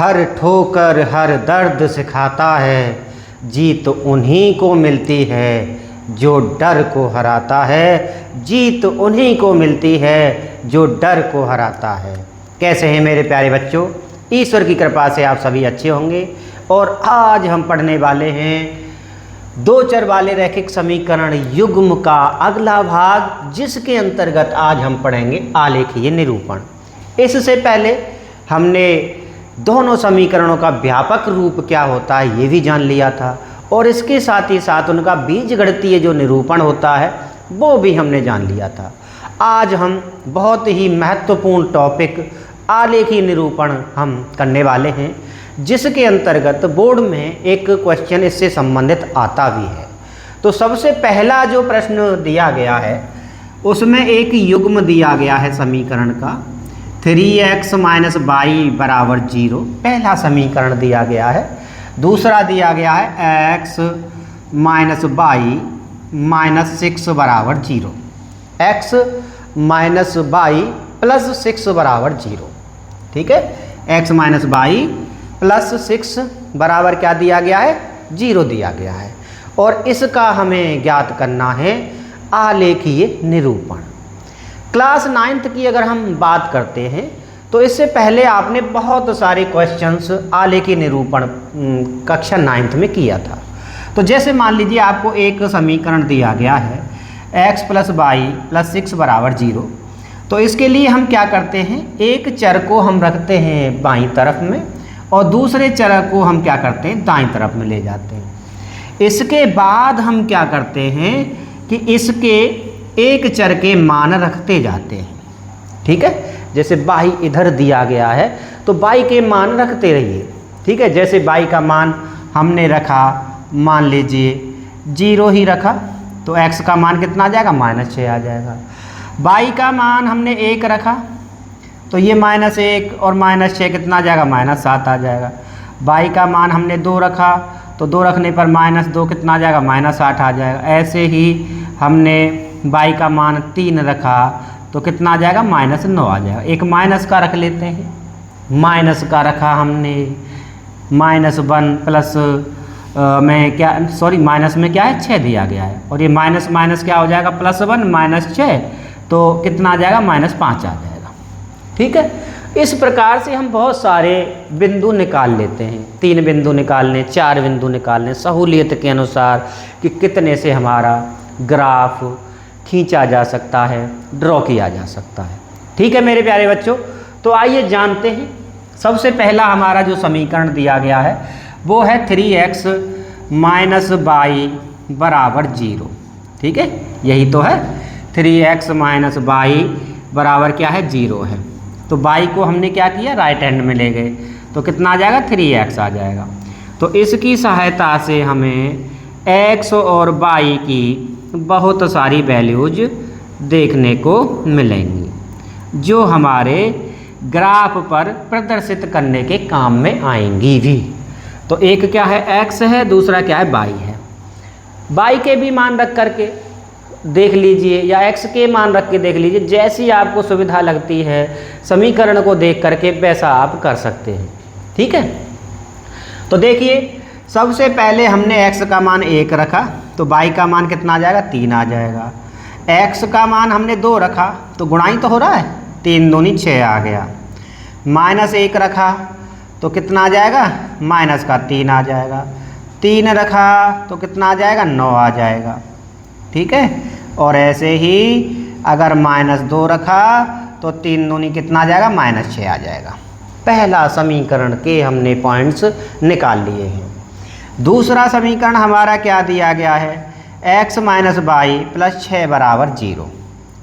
हर ठोकर हर दर्द सिखाता है, जीत उन्हीं को मिलती है जो डर को हराता है, जीत उन्हीं को मिलती है जो डर को हराता है। कैसे हैं मेरे प्यारे बच्चों? ईश्वर की कृपा से आप सभी अच्छे होंगे। और आज हम पढ़ने वाले हैं दो चर वाले रैखिक समीकरण युग्म का अगला भाग, जिसके अंतर्गत आज हम पढ़ेंगे आलेखीय निरूपण। इससे पहले हमने दोनों समीकरणों का व्यापक रूप क्या होता है ये भी जान लिया था, और इसके साथ ही साथ उनका बीजगणितीय जो निरूपण होता है वो भी हमने जान लिया था। आज हम बहुत ही महत्वपूर्ण टॉपिक आलेखीय निरूपण हम करने वाले हैं, जिसके अंतर्गत बोर्ड में एक क्वेश्चन इससे संबंधित आता भी है। तो सबसे पहला जो प्रश्न दिया गया है उसमें एक युग्म दिया गया है समीकरण का 3x - y बराबर 0, पहला समीकरण दिया गया है। दूसरा दिया गया है x - y - 6 बराबर 0, x - y प्लस 6 बराबर 0। ठीक है, x - y प्लस 6 बराबर क्या दिया गया है? 0 दिया गया है। और इसका हमें ज्ञात करना है आलेखीय निरूपण। क्लास 9th की अगर हम बात करते हैं तो इससे पहले आपने बहुत सारे क्वेश्चंस आलेखीय निरूपण कक्षा 9th में किया था। तो जैसे मान लीजिए आपको एक समीकरण दिया गया है x + y + 6 बराबर 0। तो इसके लिए हम क्या करते हैं, एक चर को हम रखते हैं बाईं तरफ में और दूसरे चर को हम क्या करते हैं दाईं तरफ में ले जाते हैं। इसके बाद हम क्या करते हैं कि इसके एक चर के मान रखते जाते हैं। ठीक है, जैसे y इधर दिया गया है तो y के मान रखते रहिए। ठीक है, जैसे y का मान हमने रखा, मान लीजिए 0 ही रखा तो x का मान कितना आ जाएगा? -6 आ जाएगा। y का मान हमने 1 रखा तो ये -1 और -6 कितना आ जाएगा? -7 आ जाएगा। y का मान हमने 2 रखा तो 2 रखने पर -2 कितना आ जाएगा? -8 आ जाएगा। ऐसे ही हमने y का मान 3 रखा तो कितना आ जाएगा? -9 आ जाएगा। एक माइनस का रख लेते हैं, माइनस का रखा हमने -1 प्लस में क्या, सॉरी माइनस में क्या है 6 दिया गया है, और ये माइनस माइनस क्या हो जाएगा? +1 - 6 तो कितना आ जाएगा? -5 आ जाएगा। ठीक है, इस प्रकार से हम बहुत सारे बिंदु निकाल लेते हैं। 3 बिंदु निकालने, 4 बिंदु निकालने, सहूलियत के अनुसार कि कितने से हमारा ग्राफ खींचा जा सकता है, ड्रॉ किया जा सकता है। ठीक है मेरे प्यारे बच्चों, तो आइए जानते हैं। सबसे पहला हमारा जो समीकरण दिया गया है वो है 3x - y बराबर 0। ठीक है, यही तो है, 3x - y बराबर क्या है? 0 है। तो y को हमने क्या किया? राइट हैंड में ले गए तो कितना आ जाएगा? 3x आ जाएगा। तो इसकी सहायता से हमें x और y की बहुत सारी वैल्यूज देखने को मिलेंगी जो हमारे ग्राफ पर प्रदर्शित करने के काम में आएंगी भी। तो एक क्या है? x है, दूसरा क्या है? y है। y के भी मान रख करके देख लीजिए या x के मान रख के देख लीजिए, जैसी आपको सुविधा लगती है समीकरण को देख करके वैसा आप कर सकते हैं। ठीक है, तो देखिए सबसे पहले हमने x का मान 1 रखा तो y का मान कितना आ जाएगा? 3 आ जाएगा। x का मान हमने 2 रखा तो गुणाई तो हो रहा है, 3 दूनी 6 आ गया। -1 रखा तो कितना आ जाएगा? -3 आ जाएगा। 3 रखा तो कितना आ जाएगा? 9 आ जाएगा। ठीक है, और ऐसे ही अगर -2 रखा तो 3 दूनी कितना आ जाएगा? -6 आ जाएगा। पहला समीकरण के हमने पॉइंट्स निकाल लिए हैं। दूसरा समीकरण हमारा क्या दिया गया है? x - y + 6 बराबर 0।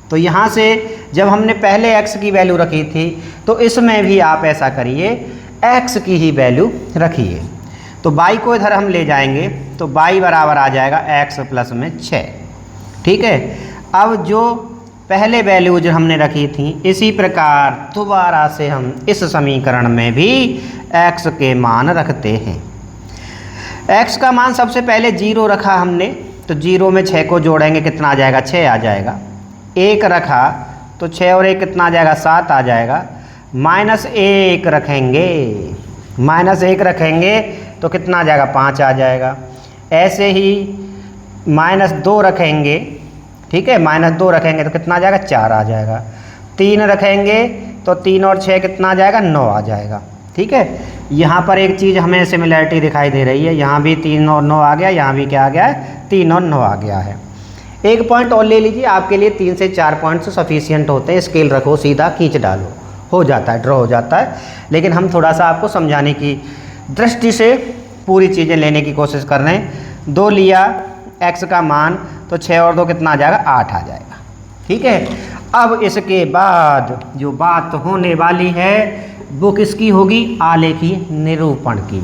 तो यहाँ से जब हमने पहले x की वैल्यू रखी थी तो इसमें भी आप ऐसा करिए, x की ही वैल्यू रखिए। तो y को इधर हम ले जाएंगे तो y बराबर आ जाएगा x प्लस में 6। ठीक है, अब जो पहले वैल्यू जो हमने रखी थी इसी प्रकार दोबारा से हम इस समीकरण में भी x के मान रखते हैं। x का मान सबसे पहले 0 रखा हमने तो 0 में 6 को जोड़ेंगे कितना आ जाएगा? 6 आ जाएगा। 1 रखा तो 6 और 1 कितना आ जाएगा? 7 आ जाएगा। -1 रखेंगे -1 रखेंगे तो कितना आ जाएगा, 5 आ जाएगा। ऐसे ही -2 रखेंगे, ठीक है, -2 रखेंगे तो कितना आ जाएगा, 4 आ जाएगा। 3 रखेंगे तो 3 और 6 कितना आ जाएगा, 9 आ जाएगा। ठीक है, यहाँ पर एक चीज़ हमें सिमिलैरिटी दिखाई दे रही है, यहाँ भी 3 और 9 आ गया, यहाँ भी क्या आ गया है, 3 और 9 आ गया है। एक पॉइंट और ले लीजिए, आपके लिए 3 से 4 पॉइंट्स सफिशियंट होते हैं। स्केल रखो, सीधा खींच डालो, हो जाता है, ड्रॉ हो जाता है। लेकिन हम थोड़ा सा आपको समझाने की दृष्टि से पूरी चीज़ें लेने की कोशिश कर रहे हैं। 2 लिया, x का मान, तो 6 और 2 कितना आ जाएगा, 8 आ जाएगा। ठीक है, अब इसके बाद जो बात होने वाली है वो किसकी होगी, आलेखी निरूपण की।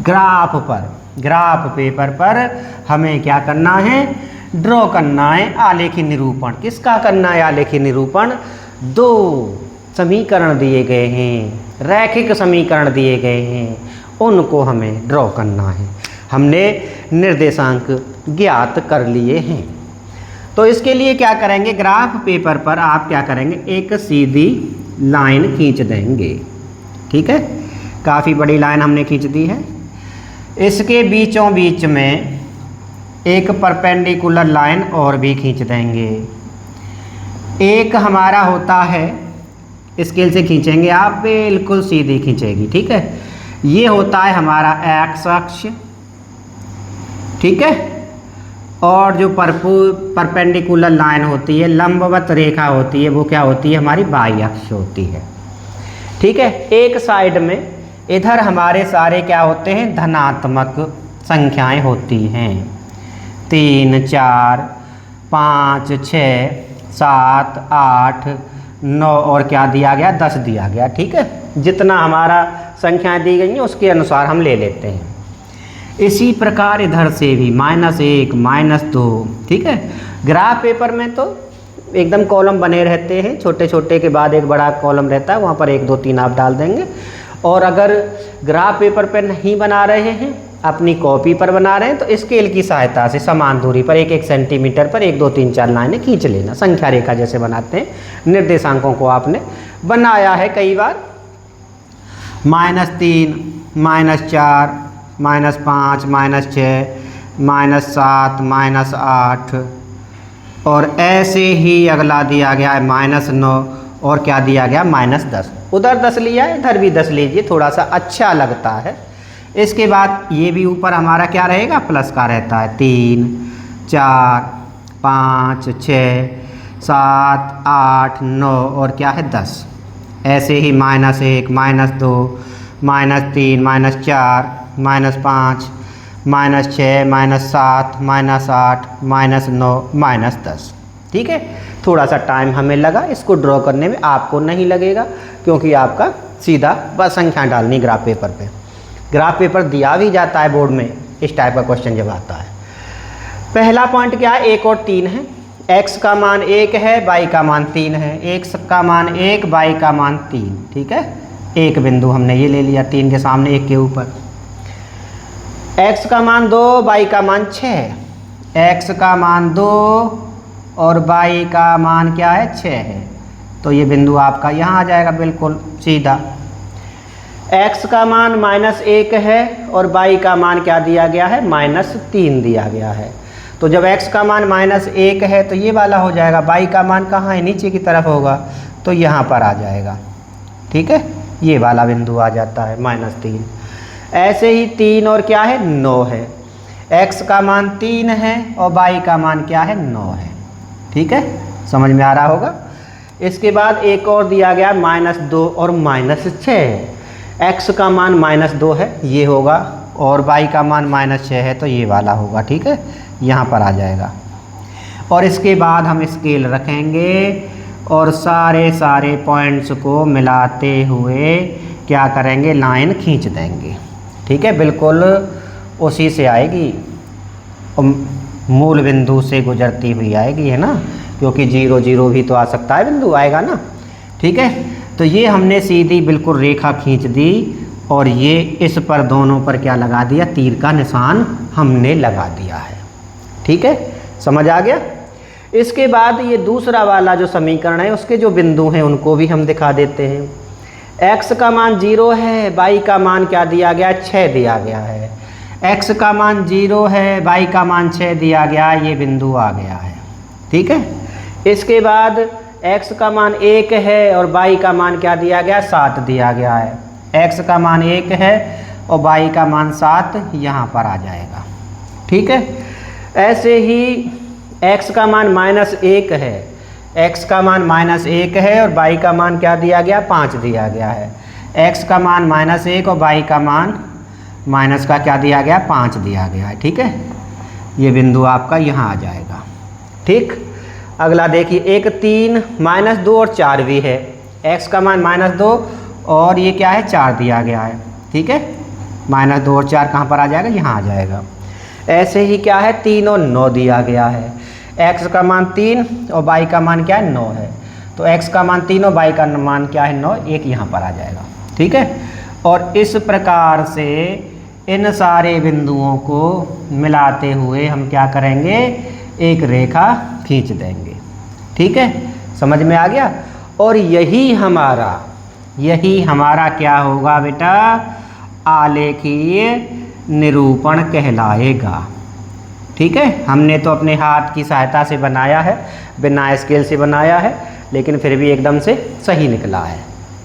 ग्राफ पेपर पर हमें क्या करना है, ड्रॉ करना है आलेखी निरूपण। किसका करना है आलेखी निरूपण, 2 समीकरण दिए गए हैं, रैखिक समीकरण दिए गए हैं, उनको हमें ड्रॉ करना है। हमने निर्देशांक ज्ञात कर लिए हैं, तो इसके लिए क्या करेंगे, ग्राफ पेपर पर आप क्या करेंगे, एक सीधी लाइन खींच देंगे। ठीक है, काफ़ी बड़ी लाइन हमने खींच दी है। इसके बीचों बीच में एक परपेंडिकुलर लाइन और भी खींच देंगे। एक हमारा होता है, स्केल से खींचेंगे आप, बिल्कुल सीधी खींचेगी। ठीक है, ये होता है हमारा एक्स अक्ष। ठीक है, और जो परपेंडिकुलर लाइन होती है, लंबवत रेखा होती है, वो क्या होती है, हमारी वाई अक्ष होती है। ठीक है, एक साइड में इधर हमारे सारे क्या होते हैं, धनात्मक संख्याएं होती हैं। 3, 4, 5, 6, 7, 8, 9 और क्या दिया गया, 10 दिया गया। ठीक है, जितना हमारा संख्याएं दी गई हैं उसके अनुसार हम ले लेते हैं। इसी प्रकार इधर से भी -1, -2। ठीक है, ग्राफ पेपर में तो एकदम कॉलम बने रहते हैं, छोटे छोटे के बाद एक बड़ा कॉलम रहता है, वहाँ पर 1, 2, 3 आप डाल देंगे। और अगर ग्राफ पेपर पर नहीं बना रहे हैं, अपनी कॉपी पर बना रहे हैं, तो स्केल की सहायता से समान दूरी पर 1-1 सेंटीमीटर पर 1, 2, 3, 4 लाइनें खींच लेना। संख्या रेखा जैसे बनाते हैं, निर्देशांकों को आपने बनाया है कई बार। -3, -4, -5, -6, -7, -8 और ऐसे ही अगला दिया गया है -9 और क्या दिया गया, -10। उधर 10 लिया है, इधर भी 10 लीजिए, थोड़ा सा अच्छा लगता है। इसके बाद ये भी ऊपर हमारा क्या रहेगा, प्लस का रहता है। 3, 4, 5, 6, 7, 8, 9 और क्या है, 10। ऐसे ही -1, -2, -3, -4, -5, -6, -7, -8, -9, -10। ठीक है, थोड़ा सा टाइम हमें लगा, इसको ड्रॉ करने में आपको नहीं लगेगा, क्योंकि आपका सीधा बस संख्या डालनी ग्राफ पेपर पे। ग्राफ पेपर दिया भी जाता है बोर्ड में, इस टाइप का क्वेश्चन जब आता है। पहला पॉइंट क्या है, 1 और 3 है। x का मान 1 है, y का मान 3 है। x का मान 1, y का मान 3। ठीक है, एक बिंदु हमने ये ले लिया, 3 के सामने 1 के ऊपर। x का मान 2, y का मान 6। x का मान 2 और y का मान क्या है, 6 है। तो ये बिंदु आपका यहाँ आ जाएगा, बिल्कुल सीधा। x का मान -1 है और y का मान क्या दिया गया है, -3 दिया गया है। तो जब x का मान -1 है तो ये वाला हो जाएगा, y का मान कहाँ है, नीचे की तरफ होगा, तो यहाँ पर आ जाएगा। ठीक है, ये वाला बिंदु आ जाता है -3। ऐसे ही 3 और क्या है, 9 है। x का मान 3 है और y का मान क्या है, 9 है। ठीक है, समझ में आ रहा होगा। इसके बाद एक और दिया गया -2 और -6। x का मान -2 है, ये होगा, और y का मान -6 है, तो ये वाला होगा। ठीक है, यहाँ पर आ जाएगा। और इसके बाद हम स्केल रखेंगे और सारे पॉइंट्स को मिलाते हुए क्या करेंगे, लाइन खींच देंगे। ठीक है, बिल्कुल उसी से आएगी, मूल बिंदु से गुजरती हुई आएगी, है ना, क्योंकि 0, 0 भी तो आ सकता है, बिंदु आएगा ना। ठीक है, तो ये हमने सीधी बिल्कुल रेखा खींच दी और ये इस पर दोनों पर क्या लगा दिया, तीर का निशान हमने लगा दिया है। ठीक है, समझ आ गया। इसके बाद ये दूसरा वाला जो समीकरण है, उसके जो बिंदु हैं उनको भी हम दिखा देते हैं। x का मान 0 है, y का मान क्या दिया गया, 6 दिया गया है। x का मान 0 है, y का मान 6 दिया गया, ये बिंदु आ गया है। ठीक है, इसके बाद x का मान 1 है और y का मान क्या दिया गया, 7 दिया गया है। x का मान 1 है और y का मान 7 यहाँ पर आ जाएगा। ठीक है, ऐसे ही x का मान -1 है, x का मान -1 है और y का मान क्या दिया गया, 5 दिया गया है। x का मान -1 और y का मान माइनस का क्या दिया गया, 5 दिया गया है। ठीक है, ये बिंदु आपका यहाँ आ जाएगा। ठीक, अगला देखिए, एक 3 -2 और 4 भी है। x का मान -2 और ये क्या है, 4 दिया गया है। ठीक है, -2 और 4 कहाँ पर आ जाएगा, यहाँ आ जाएगा। ऐसे ही क्या है, 3 और 9 दिया गया है। x का मान 3 और y का मान क्या है, 9 है। तो x का मान 3 और y का मान क्या है, 9, एक यहाँ पर आ जाएगा। ठीक है, और इस प्रकार से इन सारे बिंदुओं को मिलाते हुए हम क्या करेंगे, एक रेखा खींच देंगे। ठीक है, समझ में आ गया। और यही हमारा क्या होगा बेटा, आलेखीय निरूपण कहलाएगा। ठीक है, हमने तो अपने हाथ की सहायता से बनाया है, बिना स्केल से बनाया है, लेकिन फिर भी एकदम से सही निकला है।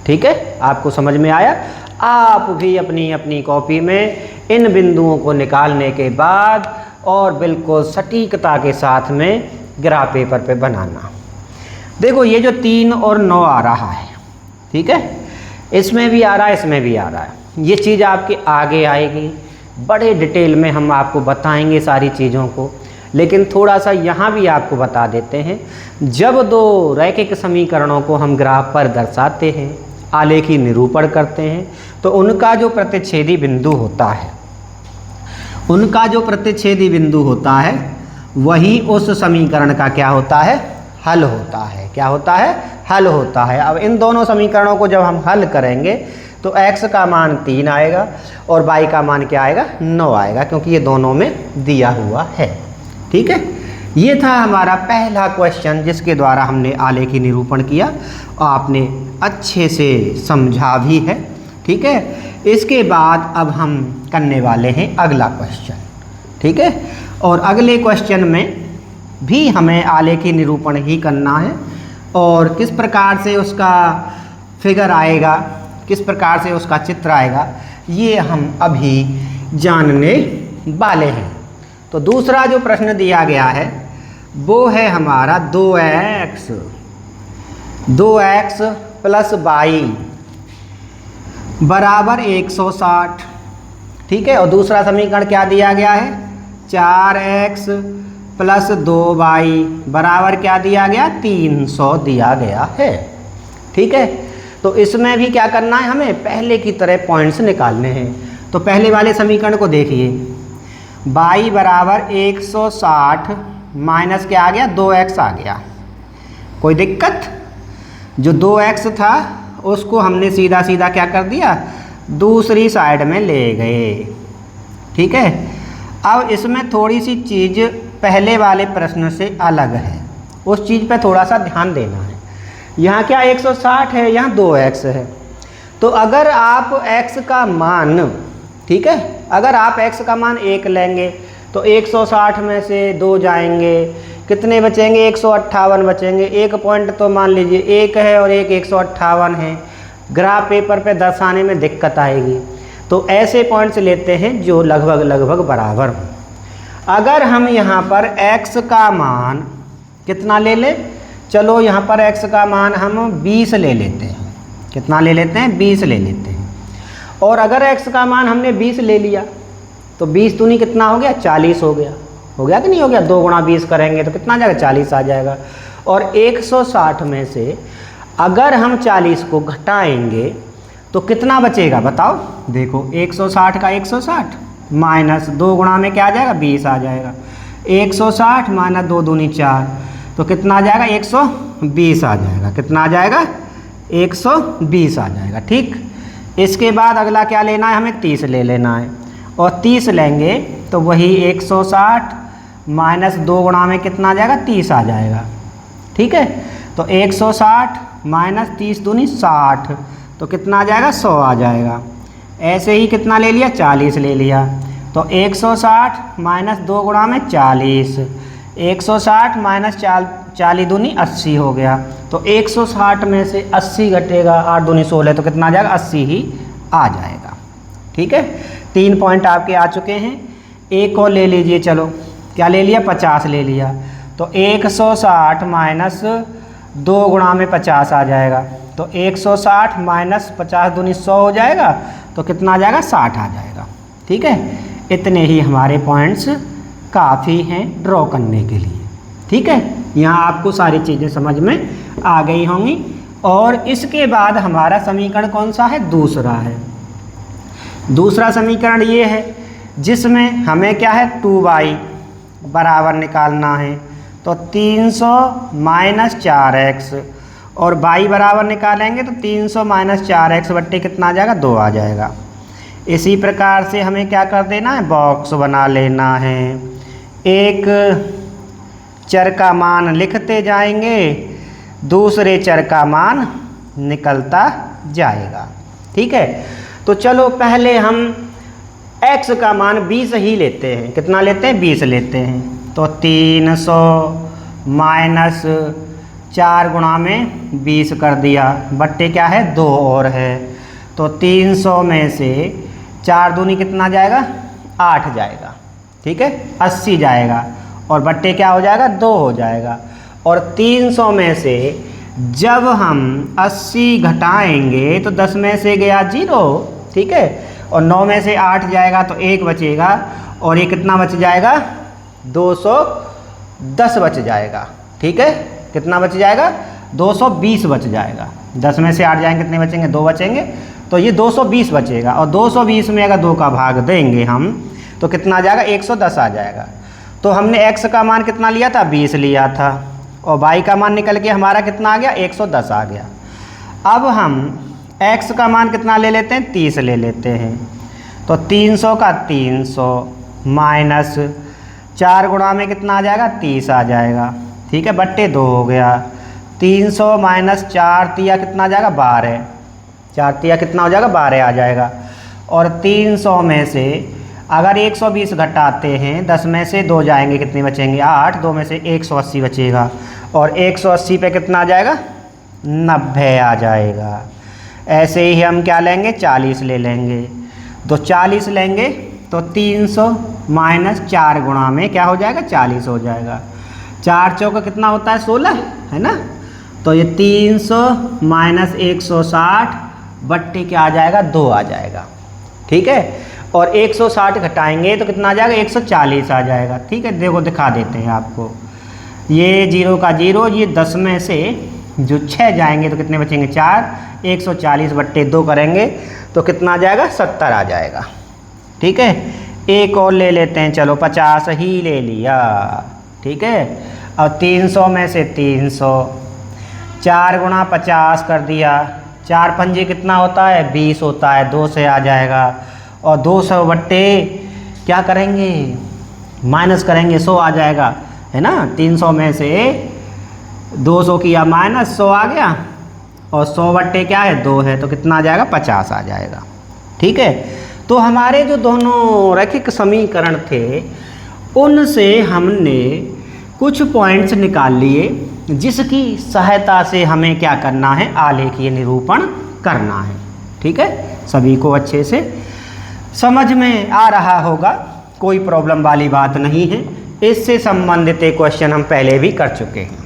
ठीक है, आपको समझ में आया। आप भी अपनी अपनी कॉपी में इन बिंदुओं को निकालने के बाद और बिल्कुल सटीकता के साथ में ग्राफ पेपर पे बनाना। देखो, ये जो 3 और 9 आ रहा है, ठीक है, इसमें भी आ रहा है, इसमें भी आ रहा है। ये चीज़ आपके आगे आएगी, बड़े डिटेल में हम आपको बताएंगे सारी चीज़ों को, लेकिन थोड़ा सा यहाँ भी आपको बता देते हैं। जब दो रैखिक समीकरणों को हम ग्राफ पर दर्शाते हैं, आलेखी निरूपण करते हैं, तो उनका जो प्रतिच्छेदी बिंदु होता है, वही उस समीकरण का क्या होता है, हल होता है। क्या होता है, हल होता है। अब इन दोनों समीकरणों को जब हम हल करेंगे तो x का मान 3 आएगा और y का मान क्या आएगा, 9 आएगा, क्योंकि ये दोनों में दिया हुआ है। ठीक है, ये था हमारा पहला क्वेश्चन जिसके द्वारा हमने आलेखी निरूपण किया। आपने अच्छे से समझा भी है। ठीक है, इसके बाद अब हम करने वाले हैं अगला क्वेश्चन। ठीक है, और अगले क्वेश्चन में भी हमें आलेखी निरूपण ही करना है, और किस प्रकार से उसका फिगर आएगा, किस प्रकार से उसका चित्र आएगा, ये हम अभी जानने वाले हैं। तो दूसरा जो प्रश्न दिया गया है वो है हमारा 2x प्लस y बराबर 160। ठीक है, और दूसरा समीकरण क्या दिया गया है, 4x प्लस 2y बराबर क्या दिया गया, 300 दिया गया है। ठीक है, तो इसमें भी क्या करना है, हमें पहले की तरह पॉइंट्स निकालने हैं। तो पहले वाले समीकरण को देखिए, y बराबर 160 माइनस क्या आ गया, 2x आ गया। कोई दिक्कत, जो 2x था उसको हमने सीधा सीधा क्या कर दिया, दूसरी साइड में ले गए। ठीक है, अब इसमें थोड़ी सी चीज़ पहले वाले प्रश्न से अलग है, उस चीज़ पे थोड़ा सा ध्यान देना है। यहाँ क्या 160 है, यहाँ 2x है। तो अगर आप x का मान, ठीक है, अगर आप x का मान 1 लेंगे तो 160 में से 2 जाएंगे, कितने बचेंगे, 158 बचेंगे। एक पॉइंट तो मान लीजिए 1 है और एक 158 है, ग्राफ पेपर पे दर्शाने में दिक्कत आएगी। तो ऐसे पॉइंट्स लेते हैं जो लगभग बराबर हों। अगर हम यहाँ पर x का मान कितना ले लें, चलो यहाँ पर x का मान हम 20 ले लेते हैं। कितना ले लेते हैं, 20 ले लेते हैं। और अगर x का मान हमने 20 ले लिया तो 20 दूनी कितना हो गया, 40 हो गया। हो गया कि नहीं हो गया, 2 गुणा 20 करेंगे तो कितना आ जाएगा, 40 आ जाएगा। और 160 में से अगर हम 40 को घटाएंगे तो कितना बचेगा बताओ। देखो 160 का 160 माइनस 2 गुणा में क्या आ जाएगा, 20 आ जाएगा। 160 माइनस 2 दूनी 4, तो कितना आ जाएगा, 120 आ जाएगा। कितना आ जाएगा, 120 आ जाएगा। ठीक, इसके बाद अगला क्या लेना है, हमें 30 ले लेना है। और 30 लेंगे तो वही 160 माइनस 2 गुणा में कितना आ जाएगा, 30 आ जाएगा। ठीक है, तो 160 माइनस 30 दूनी 60, तो कितना आ जाएगा 100 आ जाएगा। ऐसे ही कितना ले लिया 40 ले लिया, तो 160 माइनस 2 गुणा में 40, 160 माइनस 40 दूनी 80 हो गया। तो 160 में से 80 घटेगा, 8 दूनी 16, तो कितना आ जाएगा 80 ही आ जाएगा। ठीक है, 3 पॉइंट आपके आ चुके हैं। एक और ले लीजिए, चलो क्या ले लिया 50 ले लिया, तो 160 माइनस 2 गुणा में 50 आ जाएगा, तो 160 माइनस 50 दूनी 100 हो जाएगा, तो कितना आ जाएगा 60 आ जाएगा। ठीक है, इतने ही हमारे पॉइंट्स काफ़ी हैं ड्रॉ करने के लिए। ठीक है, यहाँ आपको सारी चीज़ें समझ में आ गई होंगी। और इसके बाद हमारा समीकरण कौन सा है, दूसरा है। दूसरा समीकरण ये है जिसमें हमें क्या है 2y बराबर निकालना है, तो 300 माइनस 4x, और y बराबर निकालेंगे तो 300 माइनस 4x बट्टे कितना आ जाएगा 2 आ जाएगा। इसी प्रकार से हमें क्या कर देना है, बॉक्स बना लेना है। एक चर का मान लिखते जाएंगे, दूसरे चर का मान निकलता जाएगा। ठीक है, तो चलो पहले हम x का मान 20 ही लेते हैं। कितना लेते हैं 20 लेते हैं, तो 300 माइनस 4 गुणा में 20 कर दिया, बट्टे क्या है 2 और है, तो 300 में से 4 दूनी कितना जाएगा 8 जाएगा। ठीक है, 80 जाएगा, और बट्टे क्या हो जाएगा 2 हो जाएगा। और 300 में से जब हम 80 घटाएंगे तो 10 में से गया 0, ठीक है, और 9 में से 8 जाएगा तो 1 बचेगा, और ये कितना बच जाएगा 210 बच जाएगा। ठीक है, कितना बच जाएगा 220 बच जाएगा। 10 में से 8 जाएंगे कितने बचेंगे 2 बचेंगे, तो ये 220 बचेगा। और 220 में अगर 2 का भाग देंगे हम तो कितना आ जाएगा 110 आ जाएगा। तो हमने x का मान कितना लिया था 20 लिया था, और y का मान निकल के हमारा कितना आ गया 110 आ गया। अब हम x का मान कितना ले लेते हैं 30 ले लेते हैं, तो 300 का 300 माइनस 4 गुणा में कितना आ जाएगा 30 आ जाएगा। ठीक है, बट्टे 2 हो गया। 300 माइनस 4 तिया कितना आ जाएगा 12, 4 तिया कितना हो जाएगा 12 आ जाएगा। और 300 में से अगर 120 घटाते हैं, 10 में से 2 जाएंगे कितने बचेंगे 8, 2 में से 180 बचेगा, और 180 पे कितना आ जाएगा 90 आ जाएगा। ऐसे ही हम क्या लेंगे 40 ले लेंगे, तो 40 लेंगे तो 300 माइनस 4 गुणा में क्या हो जाएगा 40 हो जाएगा। 4 चौका कितना होता है 16, है ना, तो ये 300 माइनस 160 बट्टे क्या आ जाएगा 2 आ जाएगा। ठीक है, और 160 घटाएंगे तो कितना आ जाएगा 140 आ जाएगा। ठीक है, देखो दिखा देते हैं आपको, ये 0 का 0, ये 10 में से जो 6 जाएंगे तो कितने बचेंगे 4, 140 बट्टे 2 करेंगे तो कितना आ जाएगा 70 आ जाएगा। ठीक है, एक और ले लेते हैं, चलो 50 ही ले लिया। ठीक है, और 300 में से 300, 4 गुणा 50 कर दिया, 4 पंजे कितना होता है 20 होता है, 2 से आ जाएगा। और 200 बट्टे क्या करेंगे माइनस करेंगे 100 आ जाएगा, है ना। 300 में से 200 किया माइनस 100 आ गया, और 100 बट्टे क्या है 2 है, तो कितना आ जाएगा 50 आ जाएगा। ठीक है, तो हमारे जो दोनों रैखिक समीकरण थे उनसे हमने कुछ पॉइंट्स निकाल लिए, जिसकी सहायता से हमें क्या करना है आलेखीय निरूपण करना है। ठीक है, सभी को अच्छे से समझ में आ रहा होगा, कोई प्रॉब्लम वाली बात नहीं है। इससे संबंधित एक क्वेश्चन हम पहले भी कर चुके हैं।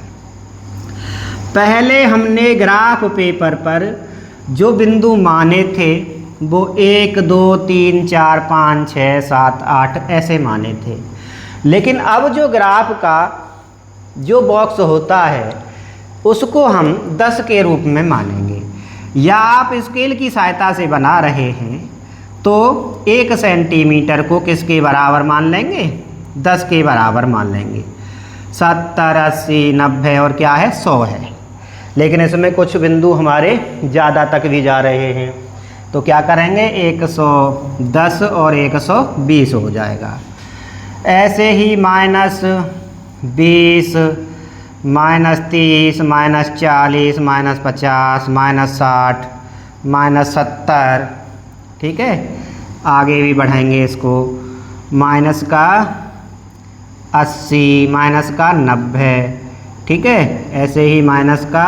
पहले हमने ग्राफ पेपर पर जो बिंदु माने थे वो 1 2 3 4 5 6 7 8 ऐसे माने थे, लेकिन अब जो ग्राफ का जो बॉक्स होता है उसको हम 10 के रूप में मानेंगे, या आप स्केल की सहायता से बना रहे हैं तो 1 सेंटीमीटर को किसके बराबर मान लेंगे 10 के बराबर मान लेंगे। 70 80 90 और क्या है 100 है, लेकिन इसमें कुछ बिंदु हमारे ज़्यादा तक भी जा रहे हैं, तो क्या करेंगे 110 और 120 हो जाएगा। ऐसे ही -20 -30 -40 -50 -60 -70, ठीक है। आगे भी बढ़ाएंगे इसको, माइनस का 80, माइनस का 90, ठीक है। ऐसे ही माइनस का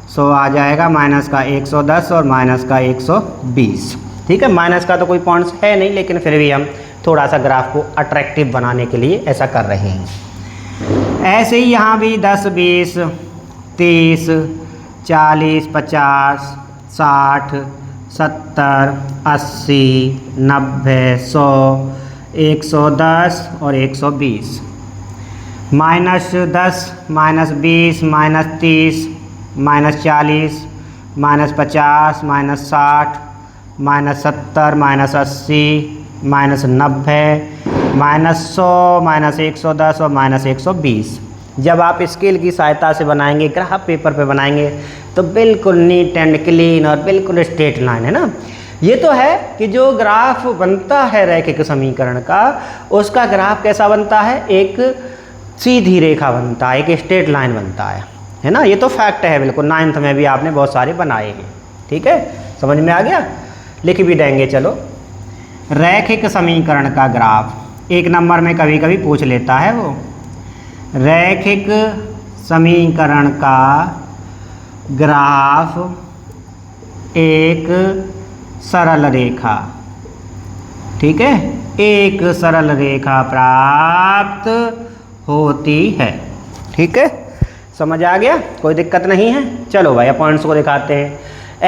100 आ जाएगा, माइनस का 110 और माइनस का 120, ठीक है। माइनस का तो कोई पॉइंट्स है नहीं, लेकिन फिर भी हम थोड़ा सा ग्राफ को अट्रैक्टिव बनाने के लिए ऐसा कर रहे हैं। ऐसे ही यहाँ भी 10, 20, 30, 40, 50, 60, 70, 80, 90, 100, 110 और 120, -10, -20, -30, -40, -50, -60, -70, -80, -90, -100, -110 और -120। जब आप स्केल की सहायता से बनाएंगे, ग्राफ पेपर पे बनाएंगे, तो बिल्कुल नीट एंड क्लीन और बिल्कुल स्ट्रेट लाइन है ना। ये तो है कि जो ग्राफ बनता है रैखिक समीकरण का, उसका ग्राफ कैसा बनता है, एक सीधी रेखा बनता है, एक स्ट्रेट लाइन बनता है ना। ये तो फैक्ट है बिल्कुल, 9th में भी आपने बहुत सारे बनाए हैं, ठीक है। समझ में आ गया, लिख भी देंगे। चलो, रैखिक समीकरण का ग्राफ 1 नंबर में कभी कभी पूछ लेता है वो। रैखिक समीकरण का ग्राफ एक सरल रेखा, ठीक है, एक सरल रेखा प्राप्त होती है, ठीक है। समझ आ गया, कोई दिक्कत नहीं है। चलो भाई, पॉइंट्स को दिखाते हैं।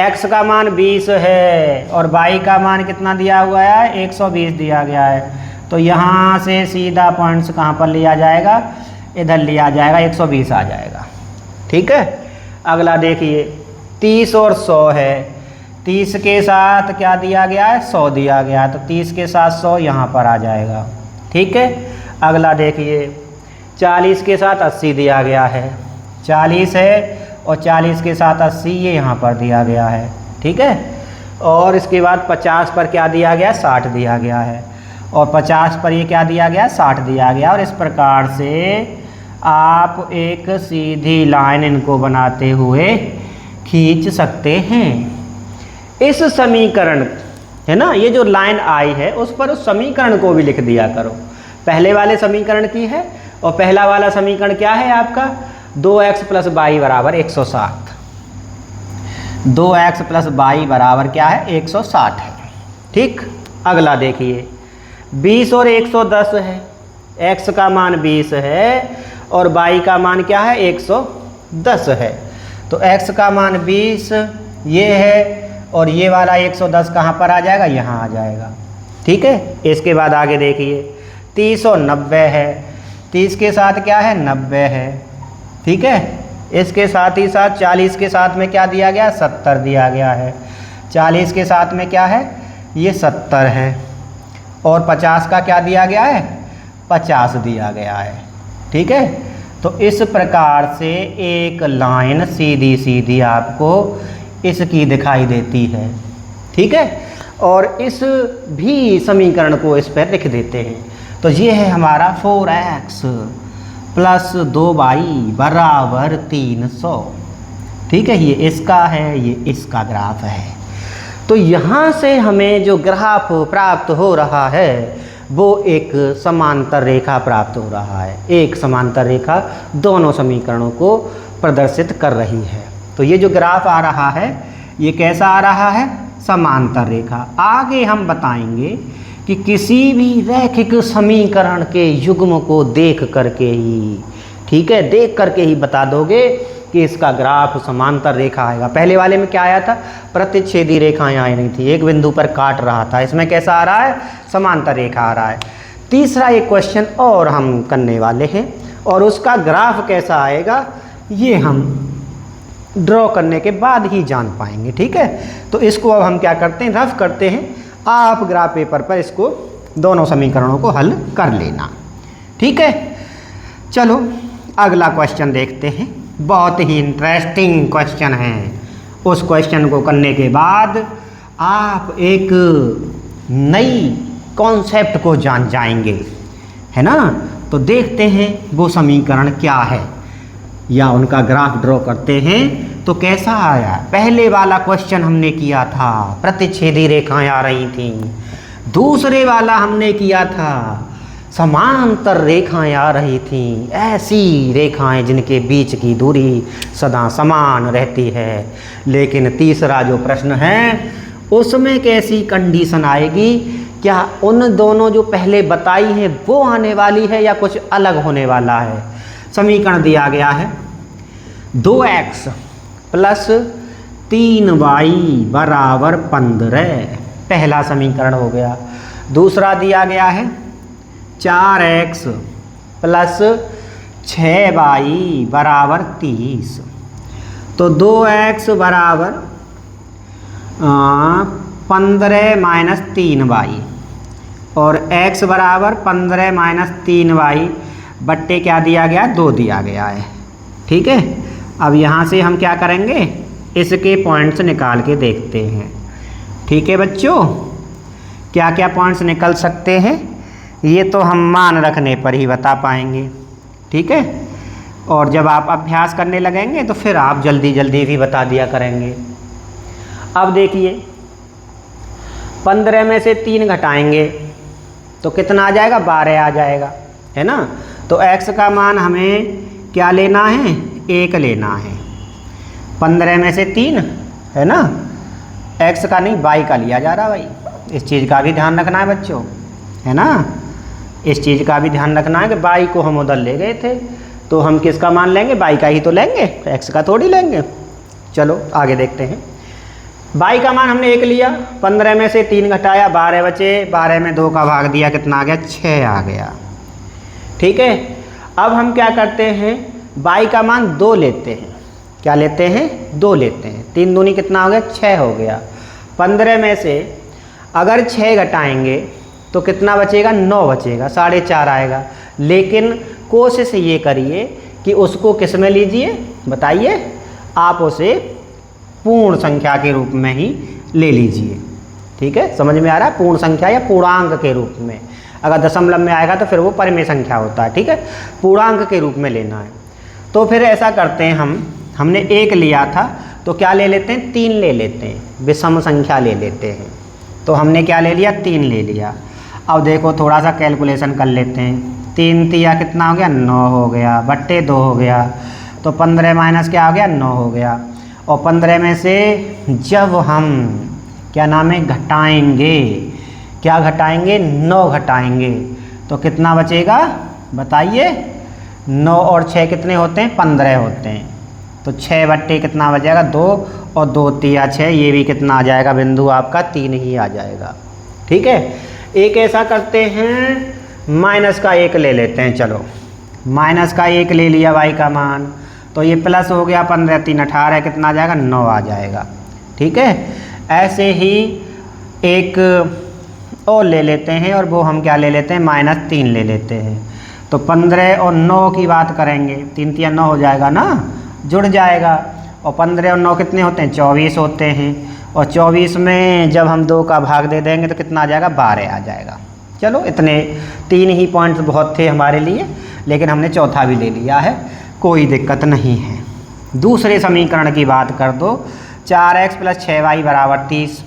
x का मान 20 है और y का मान कितना दिया हुआ है, 120 दिया गया है। तो यहाँ से सीधा पॉइंट्स कहाँ पर लिया जाएगा, इधर लिया जाएगा, 120 आ जाएगा, ठीक है। अगला देखिए, 30 और 100 है। 30 के साथ क्या दिया गया है, 100 दिया गया है, तो 30 के साथ 100 यहाँ पर आ जाएगा, ठीक है। अगला देखिए, 40 के साथ 80 दिया गया है। 40 है और 40 के साथ 80 ये यहाँ पर दिया गया है, ठीक है। और इसके बाद 50 पर क्या दिया गया, 60 दिया गया है। और 50 पर ये क्या दिया गया, 60 दिया गया। और इस प्रकार से आप एक सीधी लाइन इनको बनाते हुए खींच सकते हैं। इस समीकरण है ना, ये जो लाइन आई है उस पर उस समीकरण को भी लिख दिया करो। पहले वाले समीकरण की है, और पहला वाला समीकरण क्या है आपका, 2x + y बराबर 160। 2x + y बराबर क्या है, 160 है, ठीक। अगला देखिए, 20 और 110 है। x का मान 20 है और y का मान क्या है, 110 है। तो x का मान 20 ये है और ये वाला 110 कहाँ पर आ जाएगा, यहाँ आ जाएगा, ठीक है। इसके बाद आगे देखिए, 30 और 90 है। 30 के साथ क्या है, 90 है, ठीक है। इसके साथ ही साथ 40 के साथ में क्या दिया गया, 70 दिया गया है। 40 के साथ में क्या है, ये 70 है। और 50 का क्या दिया गया है, 50 दिया गया है, ठीक है। तो इस प्रकार से एक लाइन सीधी सीधी आपको इसकी दिखाई देती है, ठीक है। और इस भी समीकरण को इस पर लिख देते हैं। तो ये है हमारा 4x + 2y बराबर 300, ठीक है। ये इसका है, ये इसका ग्राफ है। तो यहाँ से हमें जो ग्राफ प्राप्त हो रहा है वो एक समांतर रेखा प्राप्त हो रहा है। एक समांतर रेखा दोनों समीकरणों को प्रदर्शित कर रही है। तो ये जो ग्राफ आ रहा है ये कैसा आ रहा है, समांतर रेखा। आगे हम बताएंगे कि किसी भी रैखिक समीकरण के युग्म को देख करके ही, ठीक है, देख करके ही बता दोगे कि इसका ग्राफ समांतर रेखा आएगा। पहले वाले में क्या आया था, प्रतिच्छेदी रेखाएं आई नहीं थी, एक बिंदु पर काट रहा था। इसमें कैसा आ रहा है, समांतर रेखा आ रहा है। तीसरा एक क्वेश्चन और हम करने वाले हैं और उसका ग्राफ कैसा आएगा ये हम ड्रॉ करने के बाद ही जान पाएंगे, ठीक है। तो इसको अब हम क्या करते हैं, रफ करते हैं। आप ग्राफ पेपर पर इसको दोनों समीकरणों को हल कर लेना, ठीक है। चलो अगला क्वेश्चन देखते हैं। बहुत ही इंटरेस्टिंग क्वेश्चन है। उस क्वेश्चन को करने के बाद आप एक नई कॉन्सेप्ट को जान जाएंगे, है ना। तो देखते हैं वो समीकरण क्या है, या उनका ग्राफ ड्रॉ करते हैं तो कैसा आया? पहले वाला क्वेश्चन हमने किया था प्रतिच्छेदी रेखाएं आ रही थी, दूसरे वाला हमने किया था समांतर रेखाएं आ रही थी, ऐसी रेखाएं जिनके बीच की दूरी सदा समान रहती है। लेकिन तीसरा जो प्रश्न है उसमें कैसी कंडीशन आएगी? क्या उन दोनों जो पहले बताई है वो आने वाली है या कुछ अलग होने वाला है? समीकरण दिया गया है 2x प्लस 3y बराबर 15, पहला समीकरण हो गया। दूसरा दिया गया है 4x प्लस 6y बराबर 30, तो 2x बराबर 15 माइनस 3y और x बराबर 15 माइनस 3y बट्टे क्या दिया गया? 2 दिया गया है। ठीक है, अब यहाँ से हम क्या करेंगे? इसके पॉइंट्स निकाल के देखते हैं। ठीक है बच्चों, क्या क्या पॉइंट्स निकल सकते हैं ये तो हम मान रखने पर ही बता पाएंगे। ठीक है, और जब आप अभ्यास करने लगेंगे तो फिर आप जल्दी जल्दी भी बता दिया करेंगे। अब देखिए 15 में से 3 घटाएंगे तो कितना आ जाएगा? 12 आ जाएगा, है ना। तो x का मान हमें क्या लेना है? 1 लेना है। 15 में से 3 है ना, x का नहीं y का लिया जा रहा भाई। इस चीज़ का भी ध्यान रखना है बच्चों, है ना। इस चीज़ का भी ध्यान रखना है कि y को हम उधर ले गए थे तो हम किसका मान लेंगे? y का ही तो लेंगे, x का थोड़ी लेंगे। चलो आगे देखते हैं। y का मान हमने 1 लिया, 15 में से 3 घटाया, 12 बचे, 12 में 2 का भाग दिया, कितना आ गया? 6 आ गया। ठीक है, अब हम क्या करते हैं? y का मान 2 लेते हैं। क्या लेते हैं? 2 लेते हैं। 3 दूनी कितना हो गया? 6 हो गया। 15 में से अगर 6 घटाएंगे तो कितना बचेगा? 9 बचेगा, 4.5 आएगा। लेकिन कोशिश ये करिए कि उसको किस में लीजिए, बताइए। आप उसे पूर्ण संख्या के रूप में ही ले लीजिए। ठीक है, समझ में आ रहा है? पूर्ण संख्या या पूर्णांक के रूप में। अगर दशमलव में आएगा तो फिर वो परिमेय संख्या होता है। ठीक है, पूर्णांक के रूप में लेना है। तो फिर ऐसा करते हैं, हमने 1 लिया था तो क्या ले लेते हैं? 3 ले लेते हैं, विषम संख्या ले लेते हैं। तो हमने क्या ले लिया? 3 ले लिया। अब देखो थोड़ा सा कैलकुलेशन कर लेते हैं। 3 तिया कितना हो गया? 9 हो गया, बट्टे 2 हो गया, तो 15 माइनस क्या हो गया? 9 हो गया। और 15 में से जब हम क्या नाम है घटाएंगे, क्या घटाएंगे? 9 घटाएंगे तो कितना बचेगा? बताइए। 9 और 6 कितने होते हैं? 15 होते हैं। तो 6 बट्टे कितना बचेगा? 2, और 2 तिया 6, ये भी कितना आ जाएगा? बिंदु आपका 3 ही आ जाएगा। ठीक है, एक ऐसा करते हैं, माइनस का 1 ले लेते हैं। चलो माइनस का 1 ले लिया y का मान, तो ये प्लस हो गया, 15 3 18, कितना आ जाएगा? 9 आ जाएगा। ठीक है, ऐसे ही एक और ले लेते हैं, और वो हम क्या ले लेते हैं? -3 ले लेते हैं। तो 15 और 9 की बात करेंगे, 3 तिया 9 हो जाएगा ना, जुड़ जाएगा। और 15 और 9 कितने होते हैं? 24 होते हैं। और 24 में जब हम 2 का भाग दे देंगे तो कितना आ जाएगा? 12 आ जाएगा। चलो इतने 3 ही पॉइंट्स बहुत थे हमारे लिए, लेकिन हमने चौथा भी ले लिया है, कोई दिक्कत नहीं है। दूसरे समीकरण की बात कर दो, 4x प्लस 6y बराबर 30।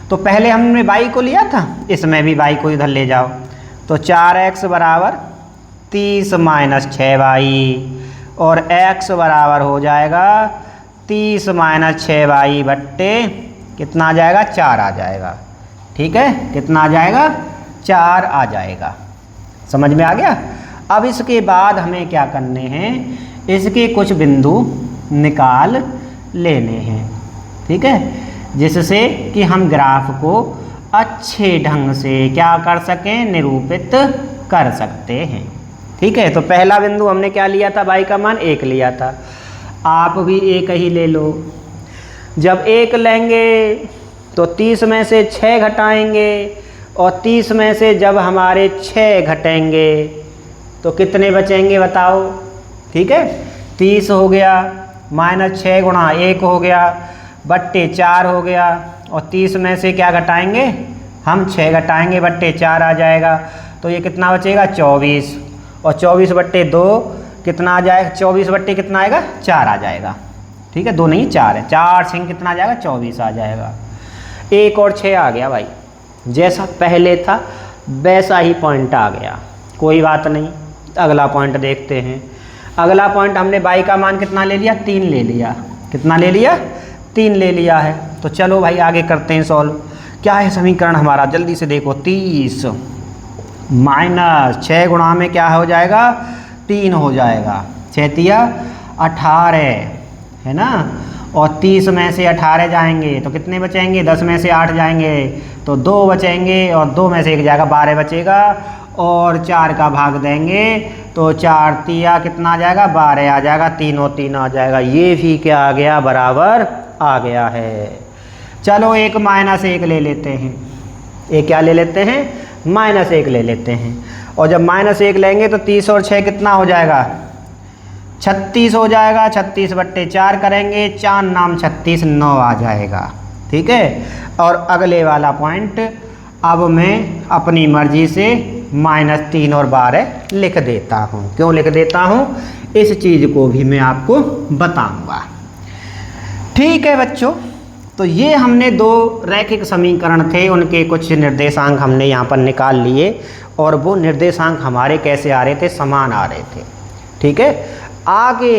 तो पहले हमने y को लिया था, इसमें भी y को इधर ले जाओ। तो 4x बराबर 30 माइनस 6y, और x बराबर हो जाएगा 30 माइनस 6y बट्टे कितना आ जाएगा? 4 आ जाएगा। ठीक है, कितना आ जाएगा? 4 आ जाएगा। समझ में आ गया? अब इसके बाद हमें क्या करने हैं? इसके कुछ बिंदु निकाल लेने हैं। ठीक है, जिससे कि हम ग्राफ को अच्छे ढंग से क्या कर सकें? निरूपित कर सकते हैं। ठीक है, तो पहला बिंदु हमने क्या लिया था? y का मान 1 लिया था। आप भी 1 ही ले लो। जब 1 लेंगे तो 30 में से 6 घटाएंगे, और 30 में से जब हमारे 6 घटेंगे तो कितने बचेंगे बताओ? ठीक है, 30 हो गया, -6 गुणा 1 हो गया, बट्टे 4 हो गया, और 30 में से क्या घटाएंगे? हम 6 घटाएंगे, बट्टे 4 आ जाएगा। तो ये कितना बचेगा? 24, और 24 बट्टे 2 कितना आ जाएगा? 24 बट्टे कितना आएगा? 4 आ जाएगा। ठीक है, 2 नहीं 4 है, 4 6 कितना आ जाएगा 24 आ जाएगा। 1 और 6 आ गया भाई, जैसा पहले था वैसा ही पॉइंट आ गया, कोई बात नहीं। अगला पॉइंट देखते हैं। अगला पॉइंट हमने y का मान कितना ले लिया, 3 ले लिया। कितना ले लिया, 3 ले लिया है। तो चलो भाई आगे करते हैं सॉल्व। क्या है समीकरण हमारा, जल्दी से देखो। 30 माइनस 6 गुणा में क्या हो जाएगा, 3 हो जाएगा। 6 तिया 18 है ना, और 30 में से 18 जाएंगे तो कितने बचेंगे, 10 में से 8 जाएंगे तो 2 बचेंगे, और 2 में से 1 जाएगा 12 बचेगा, और 4 का भाग देंगे तो 4 तिया कितना आ जाएगा, 12 आ जाएगा। 3 और 3 आ जाएगा। ये भी क्या आ गया, बराबर आ गया है। चलो एक -1 ले लेते हैं। एक क्या ले लेते हैं, -1 ले लेते हैं। और जब -1 लेंगे तो 30 और 6 कितना हो जाएगा, 36 हो जाएगा। 36 बट्टे 4 करेंगे, 4 नाम 36, 9 आ जाएगा। ठीक है। और अगले वाला पॉइंट अब मैं अपनी मर्जी से -3 और 12 लिख देता हूँ। क्यों लिख देता हूँ, इस चीज़ को भी मैं आपको बताऊँगा। ठीक है बच्चों, तो ये हमने 2 रैखिक समीकरण थे, उनके कुछ निर्देशांक हमने यहाँ पर निकाल लिए, और वो निर्देशांक हमारे कैसे आ रहे थे, समान आ रहे थे। ठीक है। आगे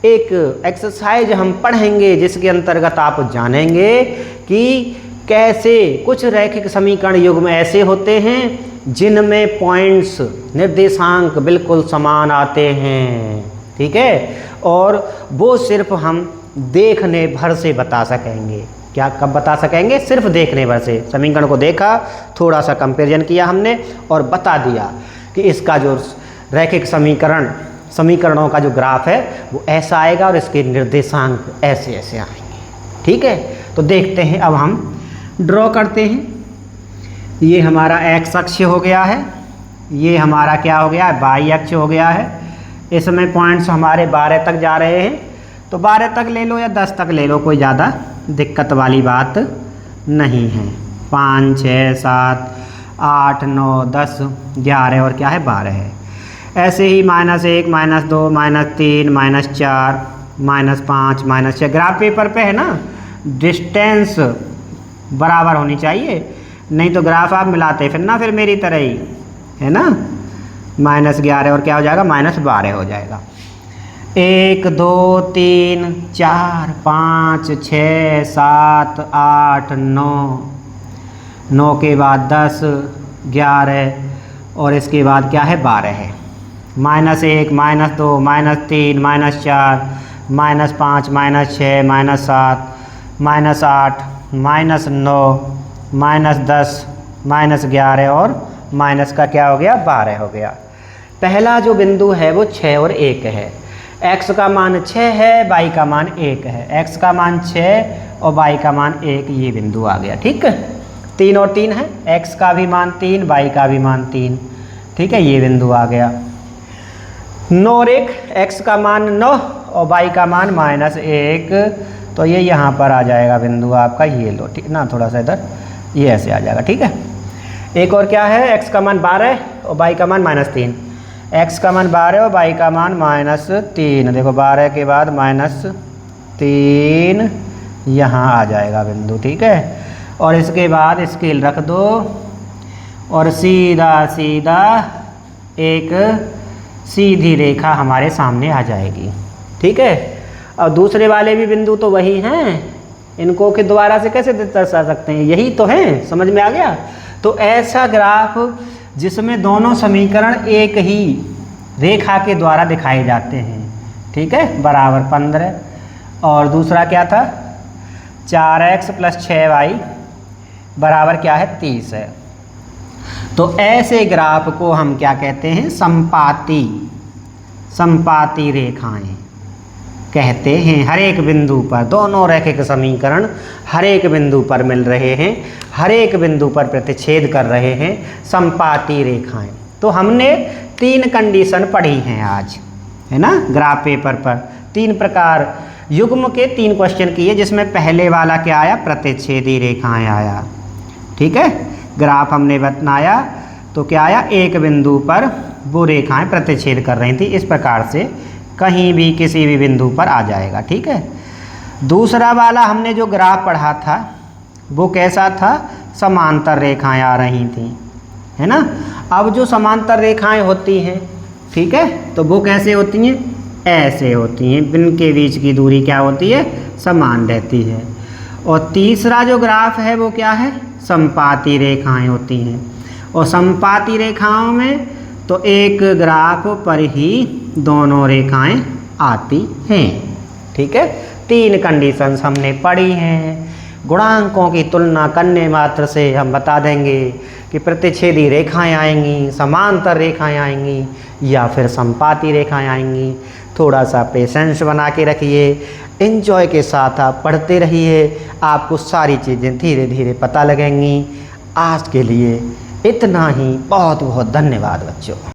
एक एक्सरसाइज हम पढ़ेंगे जिसके अंतर्गत आप जानेंगे कि कैसे कुछ रैखिक समीकरण युग्म ऐसे होते हैं जिनमें पॉइंट्स निर्देशांक बिल्कुल समान आते हैं। ठीक है। और वो सिर्फ हम देखने भर से बता सकेंगे। क्या कब बता सकेंगे, सिर्फ देखने भर से। समीकरण को देखा, थोड़ा सा कंपैरिजन किया हमने और बता दिया कि इसका जो रैखिक समीकरणों का जो ग्राफ है वो ऐसा आएगा और इसके निर्देशांक ऐसे ऐसे आएंगे। ठीक है। तो देखते हैं, अब हम ड्रॉ करते हैं। ये हमारा x अक्ष हो गया है, ये हमारा क्या हो गया है, y अक्ष हो गया है। इसमें पॉइंट्स हमारे 12 तक जा रहे हैं, तो 12 तक ले लो या 10 तक ले लो, कोई ज़्यादा दिक्कत वाली बात नहीं है। 5 6 7 8 9 10 11 और क्या है, 12 है। ऐसे ही -1 -2 -3 -4 -5 -6 ग्राफ पेपर पे है ना, डिस्टेंस बराबर होनी चाहिए, नहीं तो ग्राफ आप मिलाते फिर ना, फिर मेरी तरह ही है ना। -11 और क्या हो जाएगा, -12 हो जाएगा। 1 2 3 4 5 6 7 8 9 के बाद 10 11 और इसके बाद क्या है, 12 है। -1 -2 -3 -4 -5 -6 -7 -8 -9 -10 -11 और माइनस का क्या हो गया, 12 हो गया। पहला जो बिंदु है वो 6 और 1 है। x का मान 6 है, y का मान 1 है। x का मान 6 और y का मान 1, ये बिंदु आ गया। ठीक है। 3 और 3 है, x का भी मान 3, y का भी मान 3। ठीक है, ये बिंदु आ गया। 9 और 1, x का मान 9 और y का मान -1, तो ये यहाँ पर आ जाएगा बिंदु आपका, ये लो। ठीक ना, थोड़ा सा इधर ये ऐसे आ जाएगा। ठीक है। एक और क्या है, x का मान 12 और y का मान -3। x का मान 12 और y का मान -3। देखो 12 के बाद -3 यहाँ आ जाएगा बिंदु। ठीक है। और इसके बाद स्केल रख दो और सीधा सीधा एक सीधी रेखा हमारे सामने आ जाएगी। ठीक है। और दूसरे वाले भी बिंदु तो वही हैं, इनको के दोबारा से कैसे दर्शा सकते हैं, यही तो हैं। समझ में आ गया। तो ऐसा ग्राफ जिसमें दोनों समीकरण एक ही रेखा के द्वारा दिखाए जाते हैं। ठीक है, बराबर 15 और दूसरा क्या था 4x + 6y बराबर क्या है 30 है। तो ऐसे ग्राफ को हम क्या कहते हैं, संपाती रेखाएं कहते हैं। हर एक बिंदु पर दोनों रैखिक समीकरण हर एक बिंदु पर मिल रहे हैं, हर एक बिंदु पर प्रतिच्छेद कर रहे हैं, संपाती रेखाएं। तो हमने 3 कंडीशन पढ़ी हैं आज, है ना, ग्राफ पेपर पर। 3 प्रकार युग्म के 3 क्वेश्चन किए, जिसमें पहले वाला क्या आया, प्रतिच्छेदी रेखाएं आया। ठीक है। ग्राफ हमने बनाया तो क्या आया, एक बिंदु पर वो रेखाएं प्रतिच्छेद कर रही थी, इस प्रकार से कहीं भी किसी भी बिंदु पर आ जाएगा। ठीक है। दूसरा वाला हमने जो ग्राफ पढ़ा था वो कैसा था, समांतर रेखाएं आ रही थी, है ना। अब जो समांतर रेखाएं होती हैं, ठीक है, तो वो कैसे होती हैं, ऐसे होती हैं, इनके बीच की दूरी क्या होती है, समान रहती है। और तीसरा जो ग्राफ है वो क्या है, समपाती रेखाएं होती हैं। और समपाती रेखाओं में तो एक ग्राफ पर ही दोनों रेखाएं आती हैं। ठीक है। 3 कंडीशंस हमने पढ़ी हैं। गुणांकों की तुलना करने मात्र से हम बता देंगे कि प्रतिच्छेदी रेखाएं आएंगी, समांतर रेखाएं आएंगी या फिर समपाती रेखाएं आएंगी। थोड़ा सा पेशेंस बना के रखिए, एंजॉय के साथ आप पढ़ते रहिए, आपको सारी चीज़ें धीरे धीरे पता लगेंगी। आज के लिए इतना ही। बहुत बहुत धन्यवाद बच्चों।